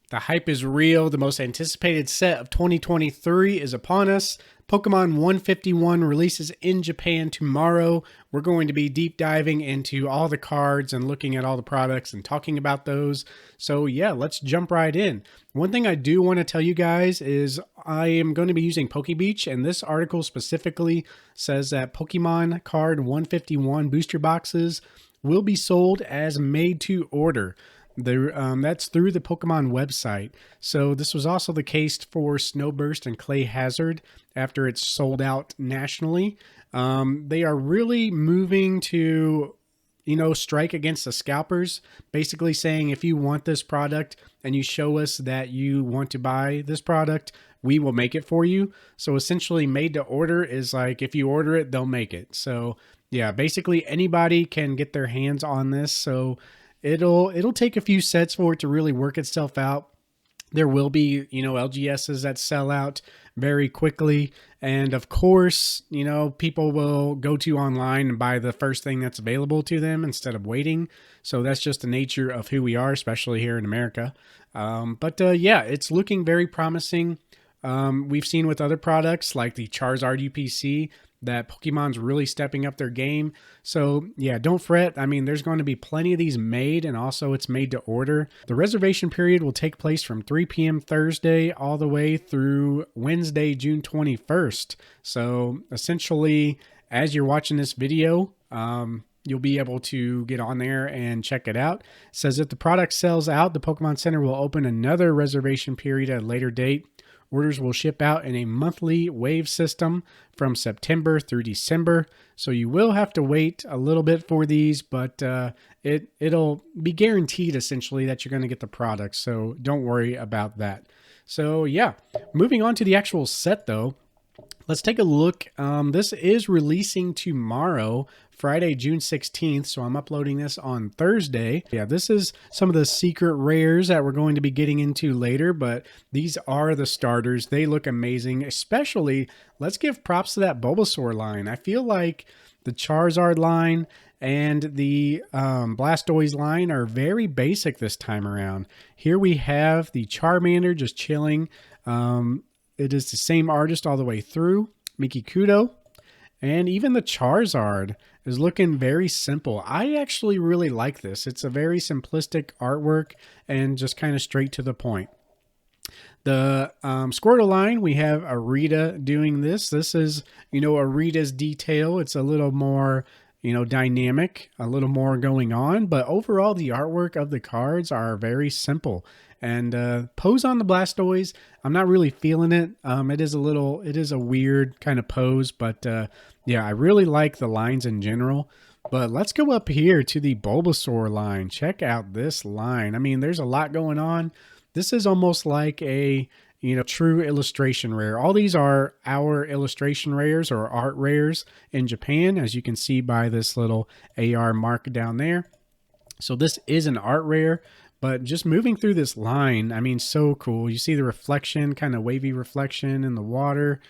The hype is real. The most anticipated set of 2023 is upon us. Pokemon 151 releases in Japan tomorrow. We're going to be deep diving into all the cards and looking at all the products and talking about those. So, yeah, let's jump right in. One thing I do want to tell you guys is I am going to be using PokeBeach, and this article specifically says that Pokemon card 151 booster boxes will be sold as made to order. That's through the Pokemon website. So this was also the case for Snowburst and Clay Hazard after it's sold out nationally. They are really moving to, strike against the scalpers, basically saying if you want this product and you show us that you want to buy this product, we will make it for you. So essentially made to order is like if you order it, they'll make it. So yeah, basically anybody can get their hands on this. So it'll take a few sets for it to really work itself out. There will be, LGSs that sell out very quickly. And of course, people will go to online and buy the first thing that's available to them instead of waiting. So that's just the nature of who we are, especially here in America. Yeah, it's looking very promising. We've seen with other products like the Charizard UPC that Pokemon's really stepping up their game. So yeah, don't fret. I mean, there's going to be plenty of these made, and also it's made to order. The reservation period will take place from 3 p.m. Thursday all the way through Wednesday, June 21st. So essentially, as you're watching this video, you'll be able to get on there and check it out. It says if the product sells out, the Pokemon Center will open another reservation period at a later date. Orders will ship out in a monthly wave system from September through December. So you will have to wait a little bit for these, but it'll be guaranteed essentially that you're going to get the product. So don't worry about that. So yeah, moving on to the actual set though. Let's take a look. This is releasing tomorrow, Friday, June 16th. So I'm uploading this on Thursday. Yeah, this is some of the secret rares that we're going to be getting into later, but these are the starters. They look amazing, especially let's give props to that Bulbasaur line. I feel like the Charizard line and the Blastoise line are very basic this time around. Here we have the Charmander just chilling. It is the same artist all the way through, Miki Kudo. And even the Charizard is looking very simple. I actually really like this. It's a very simplistic artwork and just kind of straight to the point. The Squirtle line, we have Arita doing this. This is, Arita's detail. It's a little more, dynamic, a little more going on. But overall, the artwork of the cards are very simple. And pose on the Blastoise, I'm not really feeling it. It is a weird kind of pose, but yeah, I really like the lines in general. But let's go up here to the Bulbasaur line. Check out this line. I mean, there's a lot going on. This is almost like a, true illustration rare. All these are our illustration rares or art rares in Japan, as you can see by this little AR mark down there. So this is an art rare. But just moving through this line, I mean, so cool. You see the reflection, kind of wavy reflection in the water,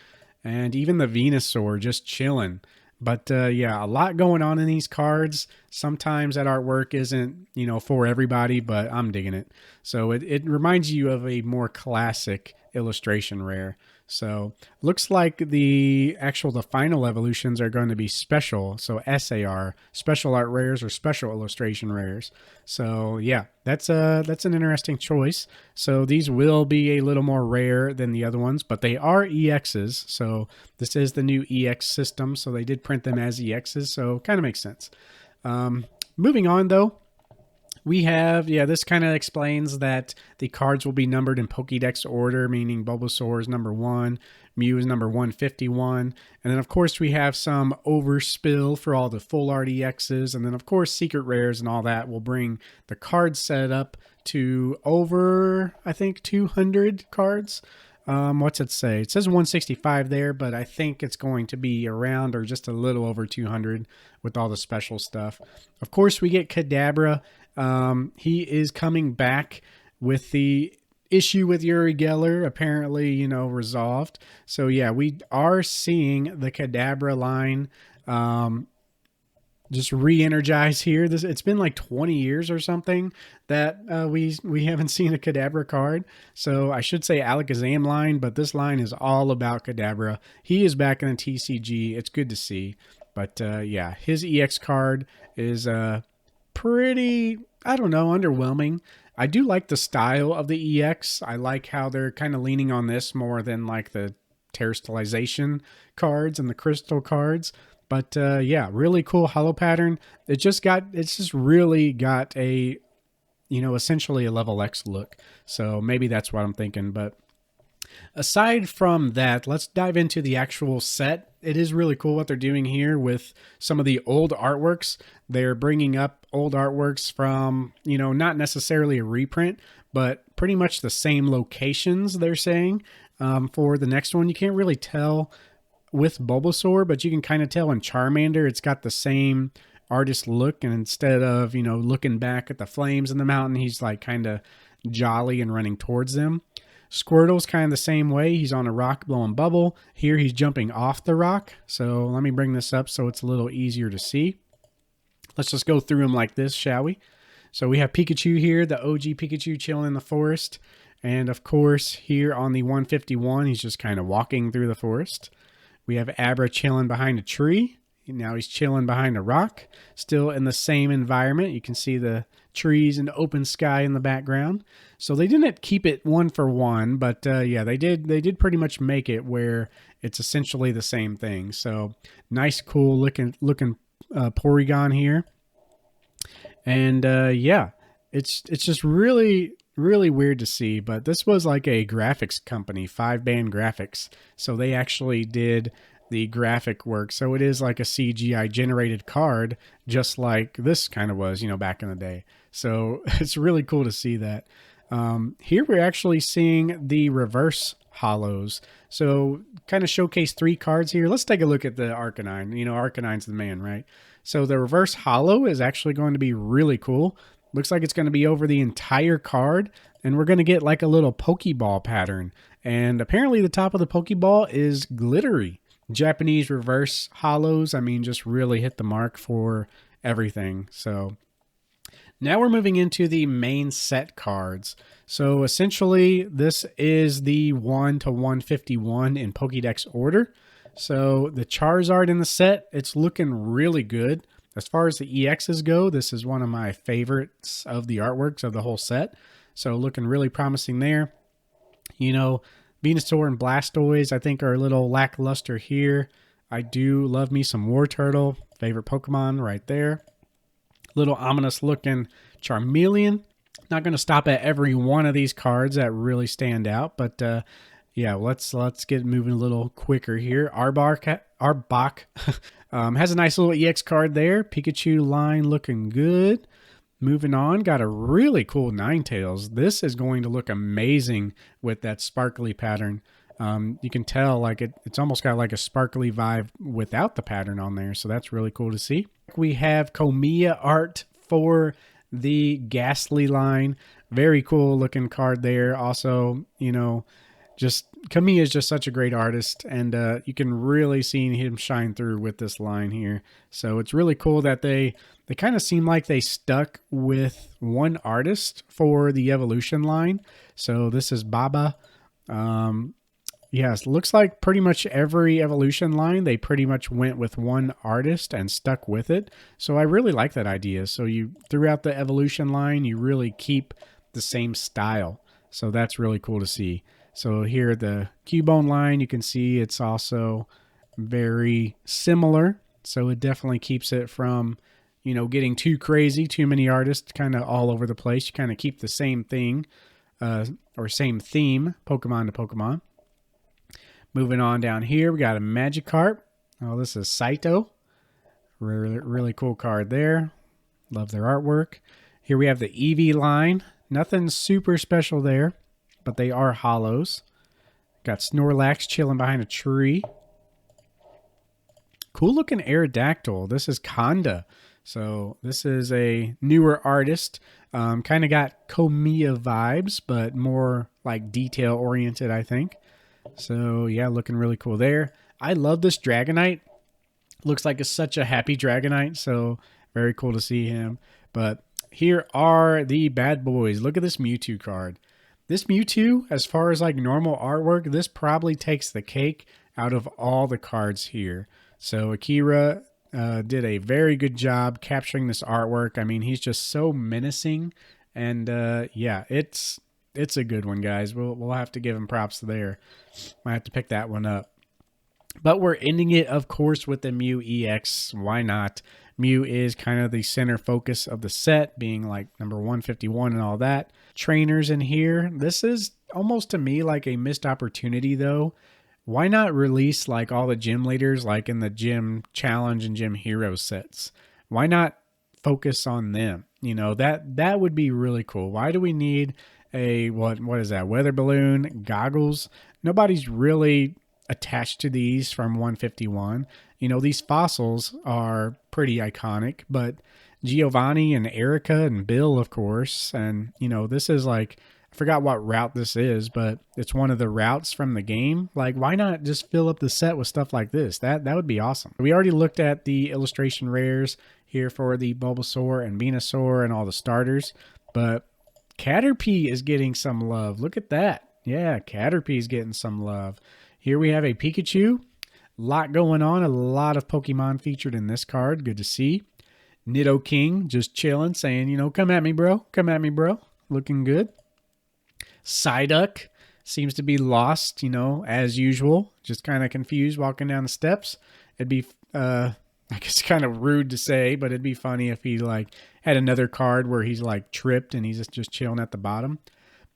and even the Venusaur just chilling. But yeah, a lot going on in these cards. Sometimes that artwork isn't, for everybody, but I'm digging it. So it reminds you of a more classic illustration rare. So looks like the final evolutions are going to be special. So SAR, special art rares or special illustration rares. So yeah, that's an interesting choice. So these will be a little more rare than the other ones, but they are EXs. So this is the new EX system. So they did print them as EXs. So kind of makes sense. Moving on though. We have, this kind of explains that the cards will be numbered in Pokédex order, meaning Bulbasaur is number 1, Mew is number 151. And then, of course, we have some overspill for all the full art EXs. And then, of course, secret rares and all that will bring the card set up to over, I think, 200 cards. What's it say? It says 165 there, but I think it's going to be around or just a little over 200 with all the special stuff. Of course, we get Kadabra. He is coming back with the issue with Uri Geller apparently, resolved. So yeah, we are seeing the Kadabra line just re-energize here. It's been like 20 years or something that we haven't seen a Kadabra card. So I should say Alakazam line, but this line is all about Kadabra. He is back in the TCG. It's good to see. But yeah, his EX card is pretty, I don't know, underwhelming. I do like the style of the EX. I like how they're kind of leaning on this more than like the terrestrialization cards and the crystal cards. But yeah, really cool hollow pattern. It's just really got a, essentially a level X look. So maybe that's what I'm thinking. But aside from that, let's dive into the actual set. It is really cool what they're doing here with some of the old artworks. They're bringing up old artworks from, not necessarily a reprint, but pretty much the same locations, they're saying. For the next one, you can't really tell with Bulbasaur, but you can kind of tell in Charmander, it's got the same artist look. And instead of, looking back at the flames in the mountain, he's like kind of jolly and running towards them. Squirtle's kind of the same way. He's on a rock blowing bubble. Here he's jumping off the rock. So let me bring this up so it's a little easier to see. Let's just go through them like this, shall we? So we have Pikachu here, the OG Pikachu chilling in the forest. And of course, here on the 151, he's just kind of walking through the forest. We have Abra chilling behind a tree. Now he's chilling behind a rock, still in the same environment. You can see the trees and open sky in the background. So they didn't keep it one for one, but yeah, they did pretty much make it where it's essentially the same thing. So nice, cool looking Porygon here. And yeah, it's just really weird to see, but this was like a graphics company, 5-band graphics. So they actually did the graphic work. So it is like a CGI generated card, just like this kind of was, back in the day. So it's really cool to see that. Here we're actually seeing the reverse hollows. So kind of showcase 3 cards here. Let's take a look at the Arcanine. Arcanine's the man, right? So the reverse hollow is actually going to be really cool. Looks like it's going to be over the entire card, and we're going to get like a little Pokeball pattern. And apparently the top of the Pokeball is glittery. Japanese reverse hollows, just really hit the mark for everything. So now we're moving into the main set cards. So essentially, this is the 1 to 151 in Pokédex order. So the Charizard in the set, it's looking really good. As far as the EXs go, this is one of my favorites of the artworks of the whole set. So looking really promising there. Venusaur and Blastoise, I think, are a little lackluster here. I do love me some Wartortle. Favorite Pokemon right there. Little ominous looking Charmeleon. Not going to stop at every one of these cards that really stand out, but yeah, let's get moving a little quicker here. Arbok has a nice little EX card there. Pikachu line looking good. Moving on, got a really cool Ninetales. This is going to look amazing with that sparkly pattern. You can tell like it's almost got like a sparkly vibe without the pattern on there, so that's really cool to see. We have Komiya art for the Ghastly line. Very cool looking card there. Also, just Komiya is just such a great artist, and you can really see him shine through with this line here. So it's really cool that they kind of seem like they stuck with one artist for the evolution line. So this is Baba. Yes, looks like pretty much every evolution line, they pretty much went with one artist and stuck with it. So I really like that idea. So you throughout the evolution line, you really keep the same style. So that's really cool to see. So here the Cubone line, you can see it's also very similar. So it definitely keeps it from, getting too crazy, too many artists kind of all over the place. You kind of keep the same thing or same theme, Pokemon to Pokemon. Moving on down here, we got a Magikarp. Oh, this is Saito. Really cool card there. Love their artwork. Here we have the Eevee line. Nothing super special there, but they are hollows. Got Snorlax chilling behind a tree. Cool looking Aerodactyl. This is Kanda. So this is a newer artist. Kind of got Komiya vibes, but more like detail oriented, I think. So yeah, looking really cool there. I love this Dragonite. Looks like it's such a happy Dragonite, so very cool to see him. But here are the bad boys. Look at this Mewtwo card. This Mewtwo, as far as like normal artwork, this probably takes the cake out of all the cards here. So Akira did a very good job capturing this artwork. I mean, he's just so menacing, and yeah, it's a good one, guys. We'll have to give him props there. Might have to pick that one up. But we're ending it, of course, with the Mew EX. Why not? Mew is kind of the center focus of the set, being like number 151 and all that. Trainers in here. This is almost to me like a missed opportunity, though. Why not release like all the gym leaders like in the Gym Challenge and Gym Hero sets? Why not focus on them? You know, that would be really cool. Why do we need a, what is that, weather balloon, goggles? Nobody's really attached to these from 151. You know, these fossils are pretty iconic, but Giovanni and Erica and Bill, of course, and you know, this is like, I forgot what route this is, but it's one of the routes from the game. Like, why not just fill up the set with stuff like this? That would be awesome. We already looked at the illustration rares here for the Bulbasaur and Venusaur and all the starters, but Caterpie is getting some love. Look at that. Yeah, Caterpie is getting some love. Here we have a Pikachu. A lot going on. A lot of Pokemon featured in this card. Good to see. Nidoking just chilling, saying, you know, come at me, bro. Come at me, bro. Looking good. Psyduck seems to be lost, you know, as usual. Just kind of confused walking down the steps. It'd be, I guess, kind of rude to say, but it'd be funny if he, like, had another card where he's, like, tripped and he's just chilling at the bottom.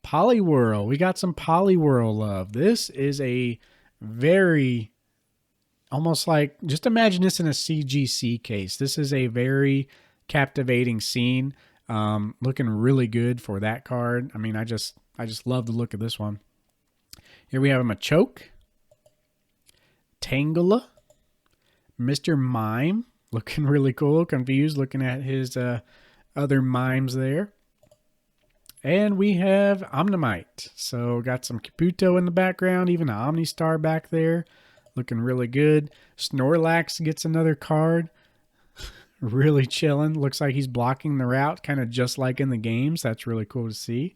Poliwhirl. We got some Poliwhirl love. This is a very, almost like, just imagine this in a CGC case. This is a very captivating scene. Looking really good for that card. I mean, I just love the look of this one. Here we have a Machoke, Tangela, Mr. Mime, looking really cool. Confused, looking at his other mimes there. And we have Omnimite. So got some Kabuto in the background, even an Omnistar back there. Looking really good. Snorlax gets another card. Really chilling. Looks like he's blocking the route, kind of just like in the games. That's really cool to see.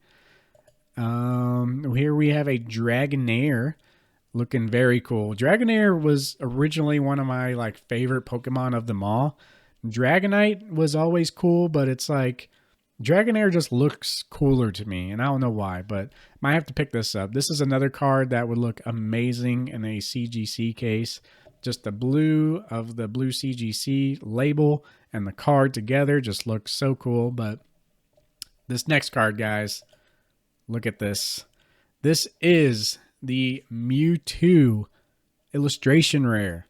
Here we have a Dragonair. Looking very cool. Dragonair was originally one of my like favorite Pokemon of them all. Dragonite was always cool, but it's like Dragonair just looks cooler to me, and I don't know why, but might have to pick this up. This is another card that would look amazing in a CGC case. Just the blue of the blue CGC label and the card together just looks so cool. But this next card, guys, look at this. This is the Mewtwo illustration rare.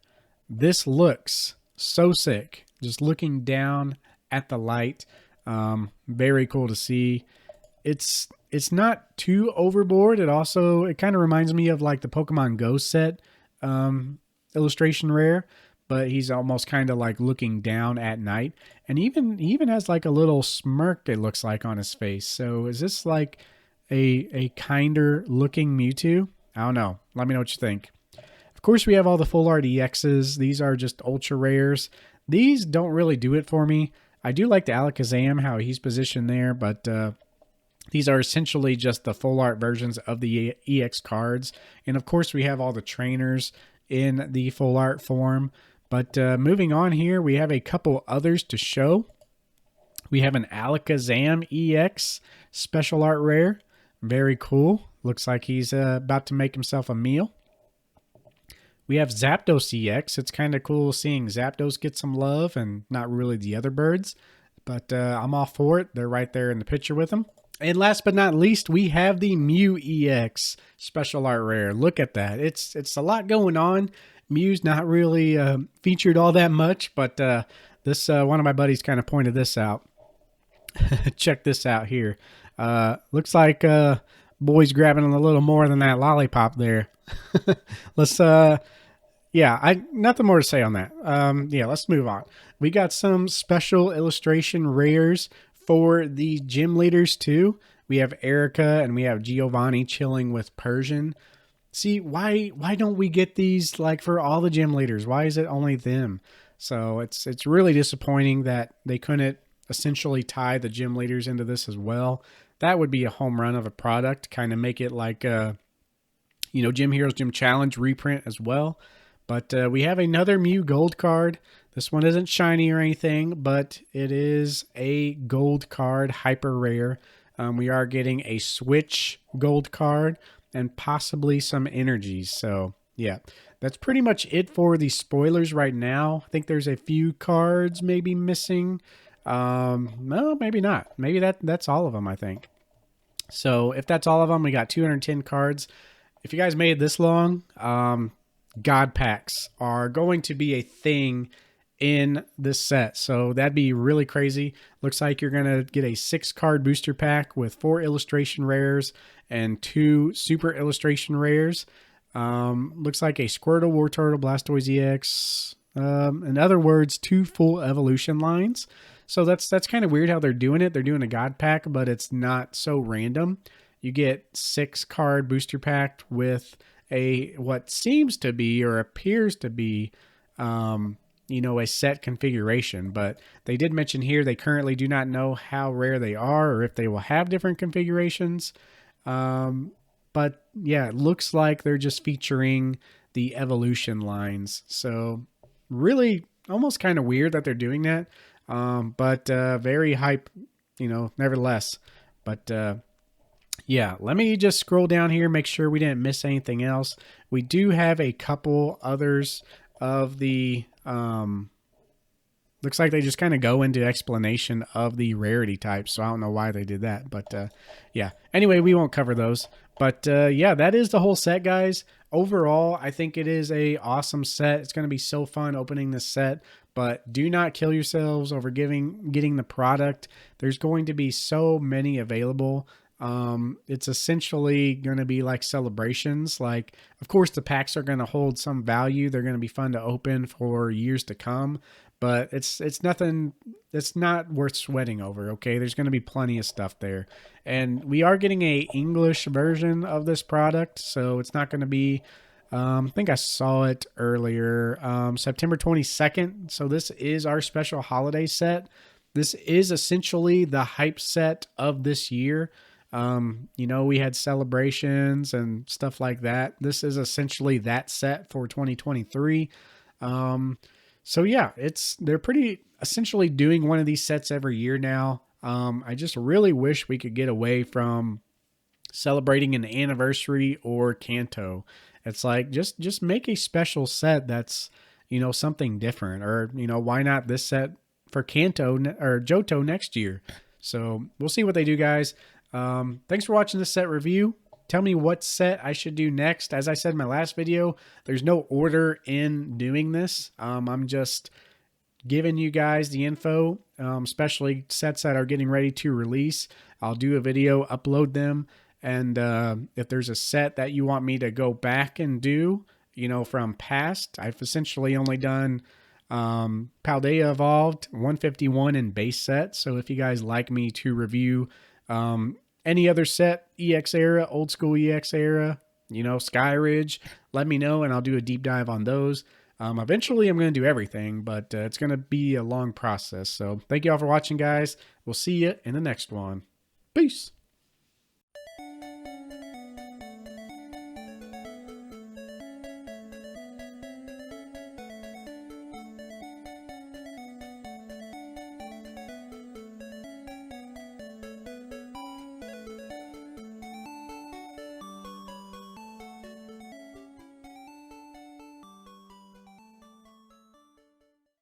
This looks so sick. Just looking down at the light. Very cool to see. It's not too overboard. It kind of reminds me of like the Pokemon Go set illustration rare, but he's almost kind of like looking down at night, and he even has like a little smirk, it looks like, on his face. So is this like a kinder looking Mewtwo? I don't know. Let me know what you think. Of course, we have all the full art EXs. These are just ultra rares. These don't really do it for me. I do like the Alakazam, how he's positioned there, but these are essentially just the full art versions of the EX cards. And of course, we have all the trainers in the full art form. But moving on here, we have a couple others to show. We have an Alakazam EX special art rare. Very cool. Looks like he's about to make himself a meal. We have Zapdos EX. It's kind of cool seeing Zapdos get some love and not really the other birds. But I'm all for it. They're right there in the picture with them. And last but not least, we have the Mew EX special art rare. Look at that. It's a lot going on. Mew's not really featured all that much, but this one of my buddies kind of pointed this out. Check this out here. Looks like boy's grabbing a little more than that lollipop there. Let's nothing more to say on that. Let's move on. We got some special illustration rares for the gym leaders too. We have Erica and we have Giovanni chilling with Persian. See, why don't we get these like for all the gym leaders? Why is it only them? So it's really disappointing that they couldn't essentially tie the gym leaders into this as well. That would be a home run of a product, kind of make it like Gym Heroes Gym Challenge reprint as well. But we have another Mew Gold card. This one isn't shiny or anything, but it is a gold card, hyper rare. We are getting a Switch gold card and possibly some energies. So yeah, that's pretty much it for the spoilers right now. I think there's a few cards maybe missing. No, maybe not. Maybe that's all of them, I think. So if that's all of them, we got 210 cards. If you guys made it this long, God packs are going to be a thing in this set. So that'd be really crazy. Looks like you're going to get a 6-card booster pack with 4 illustration rares and 2 super illustration rares. Looks like a Squirtle, Wartortle, Blastoise EX. In other words, 2 full evolution lines. So that's kind of weird how they're doing it. They're doing a God pack, but it's not so random. You get 6-card booster pack with a what seems to be or appears to be a set configuration, but they did mention here they currently do not know how rare they are or if they will have different configurations. But yeah, it looks like they're just featuring the evolution lines. So really almost kind of weird that they're doing that. But very hype, nevertheless. But yeah, let me just scroll down here, make sure we didn't miss anything else. We do have a couple others of the looks like they just kind of go into explanation of the rarity types, so I don't know why they did that, but yeah, anyway, we won't cover those. But yeah, that is the whole set, guys. Overall, I think it is a awesome set. It's going to be so fun opening this set, but do not kill yourselves over getting the product. There's going to be so many available. It's essentially going to be like celebrations. Like, of course, the packs are going to hold some value. They're going to be fun to open for years to come, but it's nothing. It's not worth sweating over. Okay, there's going to be plenty of stuff there, and we are getting a English version of this product, so it's not going to be. I think I saw it earlier, September 22nd. So this is our special holiday set. This is essentially the hype set of this year. We had celebrations and stuff like that. This is essentially that set for 2023. So yeah, they're pretty essentially doing one of these sets every year now. I just really wish we could get away from celebrating an anniversary or Kanto. It's like, just make a special set that's, something different, or, why not this set for Kanto or Johto next year? So we'll see what they do, guys. Thanks for watching this set review. Tell me what set I should do next. As I said in my last video, there's no order in doing this. I'm just giving you guys the info, especially sets that are getting ready to release. I'll do a video, upload them, and if there's a set that you want me to go back and do, from past, I've essentially only done Paldea Evolved, 151, and base set. So if you guys like me to review any other set, EX era, old school EX era, Sky Ridge, let me know and I'll do a deep dive on those. Eventually I'm going to do everything, but it's going to be a long process. So thank you all for watching, guys. We'll see you in the next one. Peace.